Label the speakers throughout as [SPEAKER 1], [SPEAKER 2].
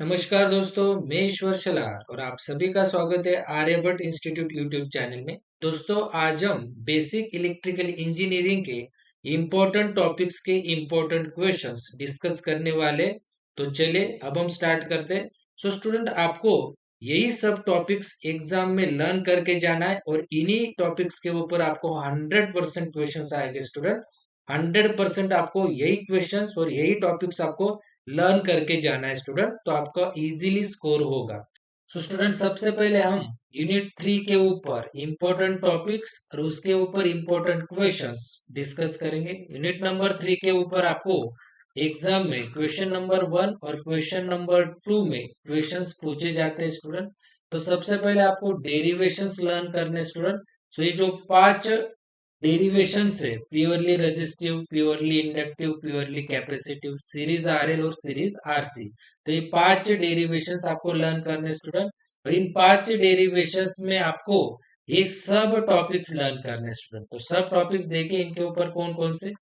[SPEAKER 1] नमस्कार दोस्तों, मैं ईश्वर शलार और आप सभी का स्वागत है आर्यभट्ट इंस्टीट्यूट यूट्यूब चैनल में। दोस्तों, आज हम बेसिक इलेक्ट्रिकल इंजीनियरिंग के इम्पोर्टेंट टॉपिक्स के इम्पोर्टेंट क्वेश्चंस डिस्कस करने वाले। तो चले अब हम स्टार्ट करते हैं। सो स्टूडेंट, आपको यही सब टॉपिक्स एग्जाम में लर्न करके जाना है और इन्हीं टॉपिक्स के ऊपर आपको 100% क्वेश्चन आएंगे स्टूडेंट। 100% आपको यही क्वेश्चंस और यही टॉपिक्स आपको लर्न करके जाना है स्टूडेंट, तो आपका इजीली स्कोर होगा। सो स्टूडेंट, सबसे पहले हम यूनिट 3 के ऊपर इंपॉर्टेंट टॉपिक्स और उसके ऊपर इंपॉर्टेंट क्वेश्चंस डिस्कस करेंगे। यूनिट नंबर 3 के ऊपर आपको एग्जाम में क्वेश्चन नंबर 1 और क्वेश्चन नंबर 2 में क्वेश्चंस पूछे जाते हैं स्टूडेंट। तो सबसे पहले आपको डेरिवेशंस लर्न करने स्टूडेंट। सो ये जो 5 डेरिवेशन है, purely resistive, purely inductive, purely capacitive, series RL और सीरीज आरसी। तो ये 5 डेरिवेशंस आपको लर्न करने स्टूडेंट। और इन 5 डेरिवेशंस में आपको ये सब टॉपिक्स लर्न करने स्टूडेंट। तो सब टॉपिक्स देखिए इनके ऊपर कौन कौन से।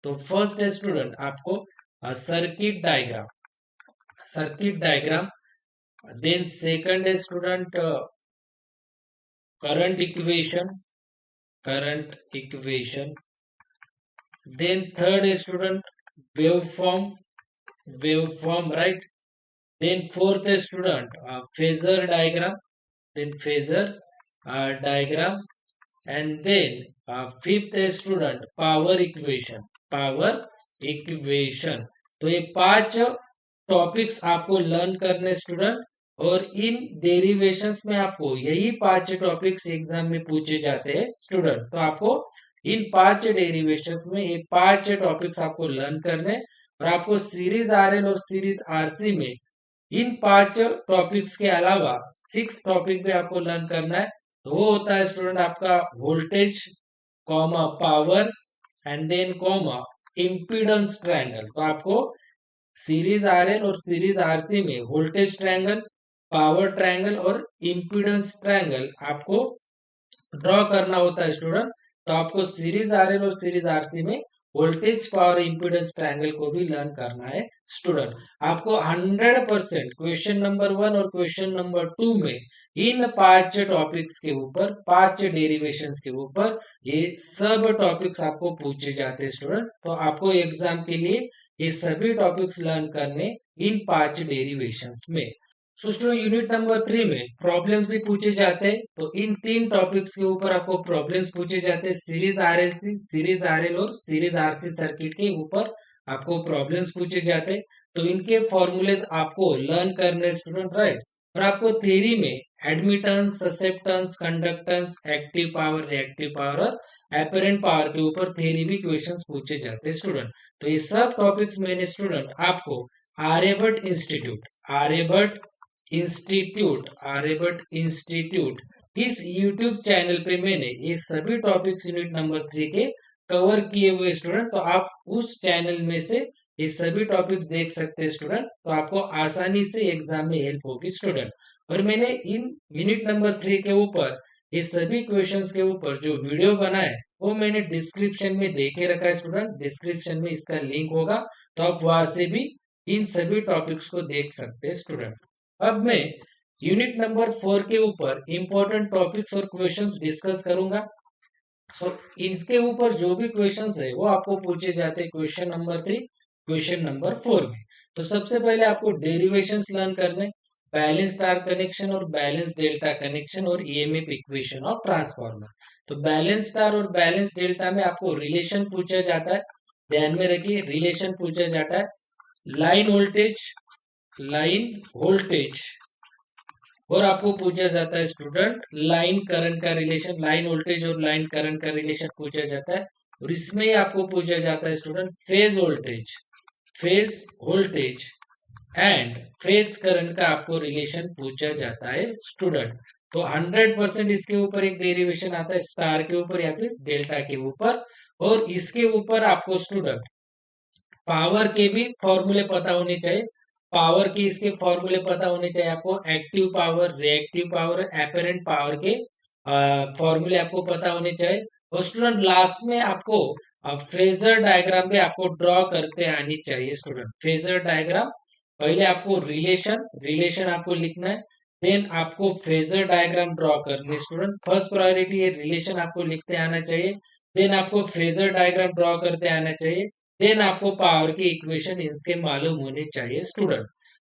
[SPEAKER 1] तो फर्स्ट है स्टूडेंट आपको circuit diagram, circuit diagram. Then second है student current equation, current equation. Then third is student waveform, waveform, right? Then fourth is student phasor diagram, then phasor diagram, and then fifth is student power equation, power equation. तो ये 5 topics आपको learn करने student. और इन derivations में आपको यही 5 topics exam में पूछे जाते हैं स्टूडेंट। तो आपको इन 5 डेरिवेशंस में ये 5 टॉपिक्स आपको लर्न करने। और आपको सीरीज आरएल और सीरीज आरसी में इन 5 टॉपिक्स के अलावा 6 टॉपिक भी आपको लर्न करना है। तो वो होता है स्टूडेंट आपका voltage, comma power, and then comma impedance triangle. तो आपको सीरीज आरएल और सीरीज आरसी में वोल्टेज ट्रायंगल, पावर ट्रायंगल और इम्पीडेंस ट्रायंगल आपको ड्रॉ करना होता है स्टूडेंट। तो आपको सीरीज आरएल और सीरीज आरसी में वोल्टेज, पावर, इम्पीडेंस ट्रायंगल को भी लर्न करना है स्टूडेंट। आपको 100% क्वेश्चन नंबर 1 और क्वेश्चन नंबर 2 में इन 5 टॉपिक्स के ऊपर, 5 डेरिवेशंस के ऊपर ये सब टॉपिक्स आपको पूछे जाते हैं स्टूडेंट। तो आपको एग्जाम के लिए ये सभी टॉपिक्स लर्न करने इन 5 डेरिवेशंस में। सो स्टूडेंट, यूनिट नंबर 3 में प्रॉब्लम्स भी पूछे जाते हैं। तो इन 3 टॉपिक्स के ऊपर आपको प्रॉब्लम्स पूछे जाते हैं। सीरीज आरएलसी, सीरीज आरएल और सीरीज आरसी सर्किट के ऊपर आपको प्रॉब्लम्स पूछे जाते हैं। तो इनके फॉर्मूलेस आपको लर्न करने स्टूडेंट, राइट। और आपको थ्योरी में admittance, susceptance, conductance, active power, reactive power और एपरेंट पावर के ऊपर थ्योरी भी क्वेश्चंस पूछे जाते हैं स्टूडेंट। तो ये सब टॉपिक्स मैंने स्टूडेंट आपको Aryabhatt Institute, Aryabhatt Institute, Aryabhatt Institute इस यूट्यूब चैनल पे मैंने ये सभी टॉपिक्स यूनिट नंबर 3 के कवर किए हुए स्टूडेंट। तो आप उस चैनल में से ये सभी टॉपिक्स देख सकते हैं स्टूडेंट। तो आपको आसानी से एग्जाम में हेल्प होगी स्टूडेंट। और मैंने इन यूनिट नंबर 3 के ऊपर ये सभी क्वेश्चंस के ऊपर जो वीडियो बना है वो मैंने डिस्क्रिप्शन में दे के रखा है स्टूडेंट। डिस्क्रिप्शन में इसका लिंक होगा, तो आप वहां से भी इन सभी टॉपिक्स को देख सकते हैं स्टूडेंट। अब मैं यूनिट नंबर 4 के ऊपर इंपॉर्टेंट टॉपिक्स और क्वेश्चंस डिस्कस करूंगा। सो इसके ऊपर जो भी क्वेश्चंस है वो आपको पूछे जाते हैं क्वेश्चन नंबर 3, क्वेश्चन नंबर 4 में। तो सबसे पहले आपको डेरिवेशंस लर्न करने, बैलेंस स्टार कनेक्शन और बैलेंस डेल्टा कनेक्शन और ईएमएफ इक्वेशन ऑफ ट्रांसफार्मर। तो बैलेंस स्टार और बैलेंस डेल्टा में आपको रिलेशन पूछा जाता है। ध्यान में रखिए, रिलेशन पूछा जाता है लाइन वोल्टेज, लाइन वोल्टेज। और आपको पूछा जाता है स्टूडेंट लाइन करंट का रिलेशन, लाइन वोल्टेज और लाइन करंट का रिलेशन पूछा जाता है। और इसमें ही आपको पूछा जाता है student phase voltage, phase voltage and phase current का आपको रिलेशन पूछा जाता है स्टूडेंट। तो 100% इसके ऊपर एक डेरिवेशन आता है स्टार के ऊपर या फिर डेल्टा के ऊपर। और इसके ऊपर आपको स्टूडेंट पावर के भी फॉर्मूले पता होने चाहिए। पावर के इसके फॉर्मूले पता होने चाहिए आपको। Active power, reactive power, apparent power के फॉर्मूले आपको पता होने चाहिए। और स्टूडेंट लास्ट में आपको फेजर डायग्राम भी आपको ड्रॉ करते आनी चाहिए स्टूडेंट। फेजर डायग्राम पहले आपको रिलेशन रिलेशन आपको लिखना है, देन आपको फेजर डायग्राम ड्रॉ करनी स्टूडेंट। फर्स्ट प्रायोरिटी है रिलेशन आपको लिखते आना चाहिए, देन आपको फेजर डायग्राम ड्रॉ करते आना चाहिए, देन आपको पावर की इक्वेशन इसके मालूम होने चाहिए स्टूडेंट।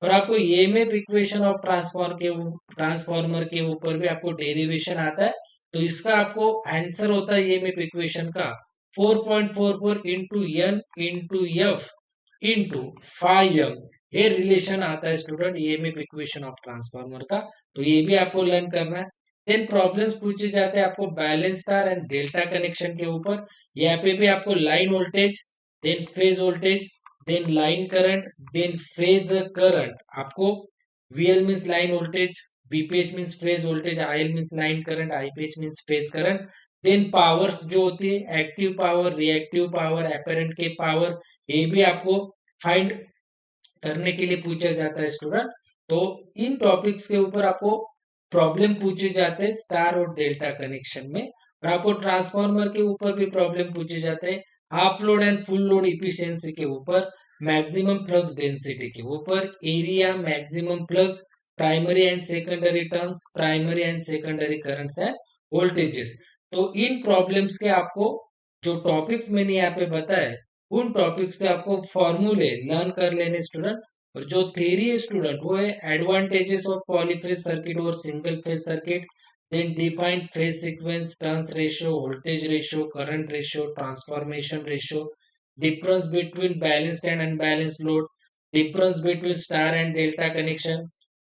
[SPEAKER 1] और आपको ईएमएफ इक्वेशन ऑफ ट्रांसफॉर्मर के ऊपर भी आपको डेरिवेशन आता है, तो इसका आपको आंसर होता है ईएमएफ इक्वेशन का 4.44 into N into F into phi M. ये रिलेशन आता है student EMF equation of transformer का, तो ये भी आपको लर्न करना है। देन प्रॉब्लम्स पूछे जाते हैं आपको balance star and delta connection के ऊपर। यहाँ पे भी आपको line voltage, then phase voltage, then line current, then phase current. आपको VL means line voltage, VPH means phase voltage, IL means line current, IPH means phase current. Then powers जो होती है active power, reactive power, apparent के power, ये भी आपको find करने के लिए पूछा जाता है स्टूडेंट। तो इन टॉपिक्स के ऊपर आपको प्रॉब्लम पूछे जाते हैं स्टार और डेल्टा कनेक्शन में, और आपको ट्रांसफार्मर के ऊपर भी प्रॉब्लम पूछे जाते हैं half load and full load efficiency के ऊपर, मैक्सिमम फ्लक्स डेंसिटी के ऊपर, area, maximum flux, primary and secondary turns, primary and secondary currents and voltages. तो इन प्रॉब्लम्स के आपको जो टॉपिक्स मैंने यहाँ पे बताए, उन टॉपिक्स के आपको फॉर्मूले लर्न कर लेने स्टूडेंट। और जो थ्योरी है स्टूडेंट वो है एडवांटेजेस ऑफ पॉलीफेज सर्किट और single phase circuit, then define phase sequence, turns ratio, voltage ratio, current ratio, transformation ratio, difference between balanced and unbalanced load, difference between star and delta connection,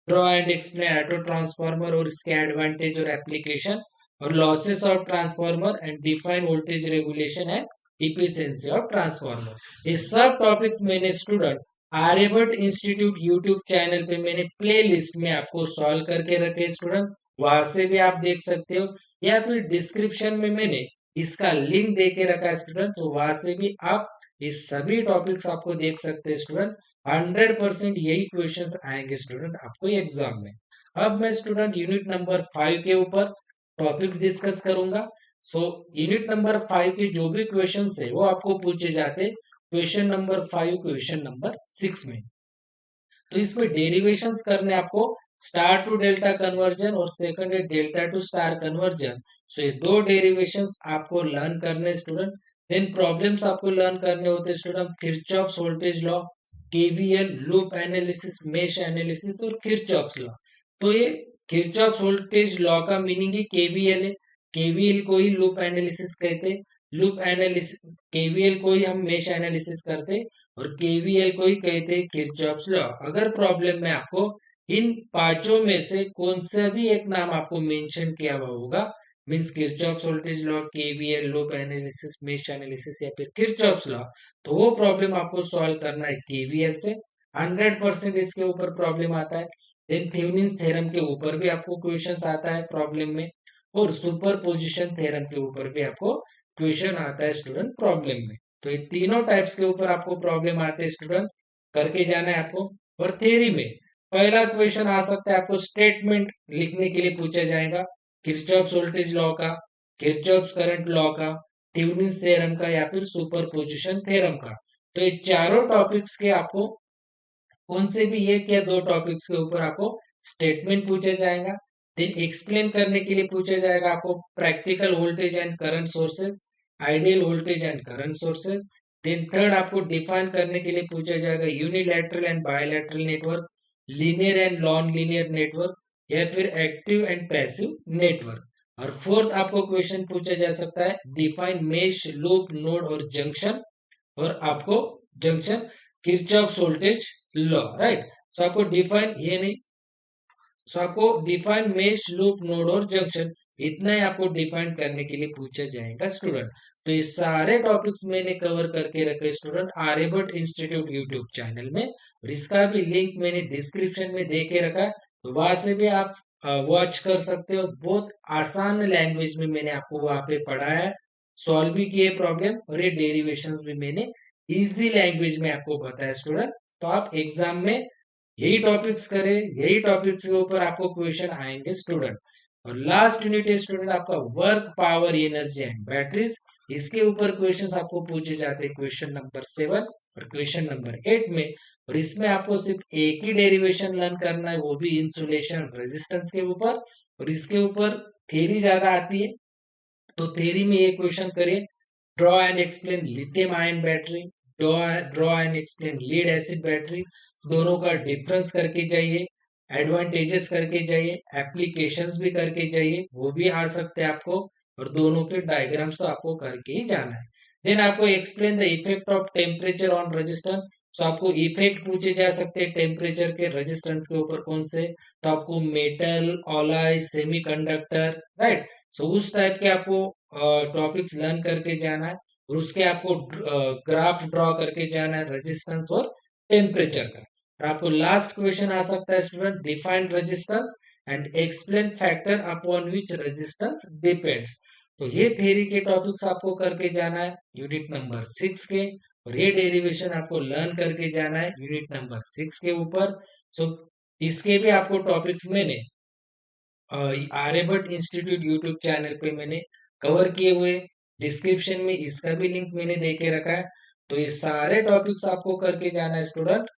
[SPEAKER 1] draw and explain auto transformer और इसके advantage और application, और losses of transformer and define voltage regulation and efficiency of transformer. ये सब topics मैंने student Aryabhatt Institute YouTube channel पे मैंने play list में आपको सॉल्व करके रखे स्टूडेंट, वहां से भी आप देख सकते हो, या फिर डिस्क्रिप्शन में मैंने इसका लिंक दे के रखा है स्टूडेंट, तो वहां से भी आप ये सभी टॉपिक्स आपको देख सकते हैं स्टूडेंट। 100% यही क्वेश्चंस आएंगे स्टूडेंट आपको एग्जाम में। अब मैं स्टूडेंट यूनिट नंबर 5 के ऊपर टॉपिक्स डिस्कस करूंगा। सो यूनिट नंबर 5 के जो भी क्वेश्चंस है वो आपको पूछे जाते क्वेश्चन नंबर 5, क्वेश्चन नंबर 6 में। तो इसमें डेरिवेशंस करने आपको स्टार टू डेल्टा कन्वर्जन और सेकंड है डेल्टा टू स्टार कन्वर्जन। सो ये दो डेरिवेशंस आपको लर्न करने स्टूडेंट। देन प्रॉब्लम्स आपको लर्न करने होते student Kirchhoff's voltage law, KVL, loop analysis, mesh analysis और किरचॉफ्स लॉ। तो ये किरचॉफ्स वोल्टेज लॉ का मीनिंग ही केवीएल है, केवीएल को ही लूप एनालिसिस कहते, लूप एनालिसिस केवीएल को ही हम मेश एनालिसिस करते, और केवीएल को ही कहते हैं किरचॉफ्स लॉ। अगर प्रॉब्लम में आपको इन पांचों में से कौन सा भी एक नाम आपको मेंशन किया हुआ होगा, means Kirchhoff's voltage law, KVL, loop analysis, mesh analysis या फिर किरचॉफ्स लॉ, तो वो प्रॉब्लम आपको सॉल्व करना है केवीएल से। 100% इसके ऊपर प्रॉब्लम आता है। देन थेवेनिन्स थ्योरम के ऊपर भी आपको क्वेश्चन आता है प्रॉब्लम में, और सुपरपोजिशन थ्योरम के ऊपर भी आपको क्वेश्चन आता है स्टूडेंट प्रॉब्लम में। तो ये तीनों टाइप्स के ऊपर आपको प्रॉब्लम आते हैं स्टूडेंट, करके जाना है आपको। और थ्योरी में पहला क्वेश्चन आ सकता है आपको स्टेटमेंट लिखने के लिए पूछा जाएगा, किरचॉफ्स वोल्टेज लॉ का, किरचॉफ्स करंट लॉ का, थेवेनिन्स थ्योरम का या फिर सुपरपोजिशन थ्योरम का। तो ये चारों टॉपिक्स के आपको कौन से भी एक या दो टॉपिक्स के ऊपर आपको स्टेटमेंट पूछा जाएगा। देन एक्सप्लेन करने के लिए पूछा जाएगा आपको practical voltage and current sources, ideal voltage and current sources. Then third आपको डिफाइन करने के लिए पूछा जाएगा unilateral and bilateral network, linear and non linear network, या फिर एक्टिव एंड पैसिव नेटवर्क। और फोर्थ आपको क्वेश्चन पूछा जा सकता है डिफाइन मेश, लूप, नोड और जंक्शन, और आपको junction Kirchhoff's voltage law, right. So आपको डिफाइन ये नहीं, सो आपको डिफाइन मेश, लूप, नोड और जंक्शन, इतना ही आपको डिफाइन करने के लिए पूछा जाएगा स्टूडेंट। तो ये सारे टॉपिक्स मैंने कवर करके रखे student Aryabhatt Institute YouTube channel में, और इसका भी लिंक मैंने डिस्क्रिप्शन में दे के रखा है, तो वहां से भी आप वॉच कर सकते हो। बहुत आसान लैंग्वेज में मैंने आपको वहां पे पढ़ाया है, सॉल्व भी किए प्रॉब्लम, और ये डेरिवेशंस भी मैंने इजी लैंग्वेज में आपको बताया स्टूडेंट। तो आप एग्जाम में यही टॉपिक्स करें, यही टॉपिक्स के ऊपर आपको क्वेश्चन आएंगे स्टूडेंट। और लास्ट यूनिट है स्टूडेंट आपका work, power, energy and batteries. इसके ऊपर क्वेश्चंस आपको पूछे जाते हैं क्वेश्चन नंबर 7 और क्वेश्चन नंबर 8 में। और इसमें आपको सिर्फ एक ही डेरिवेशन लर्न करना है, वो भी इंसुलेशन रेजिस्टेंस के ऊपर, और इसके ऊपर थ्योरी ज्यादा आती है। तो थ्योरी में ये क्वेश्चन करिए, draw and explain lithium ion battery, draw and explain lead acid battery, दोनों का डिफरेंस करके जाइए, एडवांटेजेस करके जाइए, एप्लीकेशंस भी करके जाइए, वो भी आ सकते हैं आपको, और दोनों के डायग्राम्स तो आपको करके ही जाना है। देन आपको explain the effect of temperature on resistance. तो आपको इफेक्ट पूछे जा सकते हैं टेम्परेचर के रेजिस्टेंस के ऊपर कौन से, तो आपको मेटल, ऑलॉय, सेमीकंडक्टर, राइट। सो उस टाइप के आपको टॉपिक्स लर्न करके जाना है, और उसके आपको ग्राफ ड्रॉ करके जाना है रेजिस्टेंस और टेम्परेचर का। और आपको लास्ट क्वेश्चन आ सकता है student, define resistance and explain factor upon which resistance depends. तो ये थ्योरी के टॉपिक्स आपको करके जाना है यूनिट नंबर 6 के, और ये डेरिवेशन आपको लर्न करके जाना है यूनिट नंबर 6 के ऊपर। सो इसके भी आपको टॉपिक्स मैंने आर्यभट्ट इंस्टीट्यूट यूट्यूब चैनल पे मैंने कवर किए हुए, डिस्क्रिप्शन में इसका भी लिंक मैंने दे के रखा है। तो ये सारे टॉपिक्स आपको करके जाना है स्टूडेंट,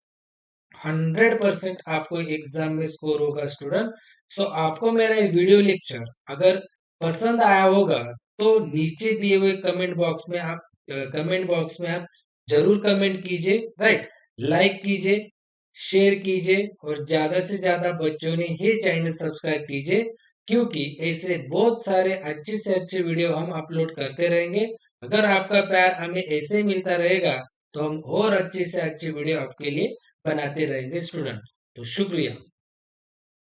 [SPEAKER 1] 100% आपको एग्जाम में स्कोर होगा स्टूडेंट। सो आपको मेरा ये वीडियो लेक्चर अगर पसंद आया होगा, तो नीचे दिए हुए कमेंट बॉक्स में आप जरूर कमेंट कीजिए, राइट, लाइक कीजिए, शेयर कीजिए, और ज्यादा से ज्यादा बच्चों ने ये चैनल सब्सक्राइब कीजिए, क्योंकि ऐसे बहुत सारे अच्छे से अच्छे वीडियो हम अपलोड करते रहेंगे। अगर आपका प्यार हमें ऐसे ही मिलता रहेगा, तो हम और अच्छे से अच्छे वीडियो आपके लिए बनाते रहेंगे स्टूडेंट। तो शुक्रिया।